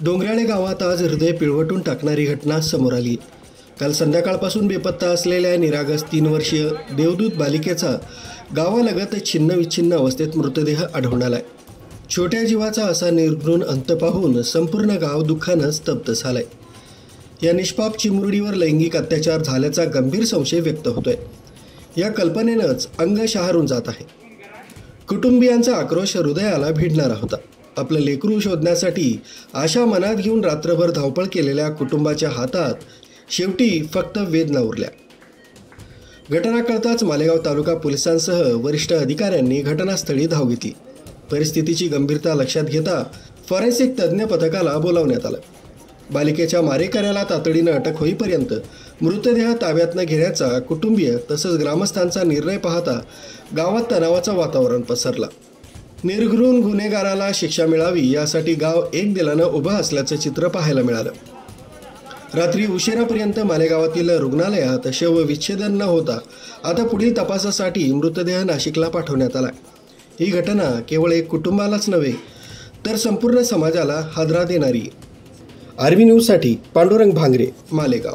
डोंगराळे गावात आज हृदय पिळवटून टाकणारी घटना समोर आली। काल संध्याकाळपासून बेपत्ता असलेल्या निरागस 3 वर्षीय देवदूत बालिकेचा गावालगत छिन्नविच्छिन्न अवस्थेत मृतदेह आढळून आलाय। छोट्या जीवाचा असा निर्घृण अंत पाहून संपूर्ण गाव दुःखानं स्तब्ध झालंय। या निष्पाप चिमुरडीवर लैंगिक अत्याचार झाल्याचा गंभीर संशय व्यक्त होतोय। या कल्पनेनंच अंग शहारून जात आहे। कुटुंबियांचा आक्रोश हृदयाला भिडणारा होता। आपलं लेकरू शोधण्यासाठी आशा मनात घेऊन रात्रभर धावपळ केलेल्या कुटुंबाच्या हातात शेवटी फक्त वेदना उरल्या। घटना कळताच मालेगाव तालुका पोलिसांसह वरिष्ठ अधिकाऱ्यांनी घटनास्थळी धाव घेतली। परिस्थितीची गंभीरता लक्षात घेता फॉरेन्सिक तज्ज्ञ पथकाला बोलावण्यात आलं। बालिकेच्या मारेकऱ्याला तातडीनं अटक होईपर्यंत मृतदेह ताब्यात न घेण्याचा कुटुंबीय तसंच ग्रामस्थांचा निर्णय पाहता गावात तणावाचं वातावरण पसरलं। निर्घृण गुन्हेगाराला शिक्षा मिळावी यासाठी गाव एक दिलानं उभं असल्याचं चित्र पाहायला मिळालं। रात्री उशिरापर्यंत मालेगावातील रुग्णालयात शवविच्छेदन न होता आता पुढील तपासासाठी मृतदेह नाशिकला पाठवण्यात आला। ही घटना केवळ एक कुटुंबालाच नव्हे तर संपूर्ण समाजाला हादरा देणारी। आरबी न्यूजसाठी पांडुरंग भांगरे, मालेगाव।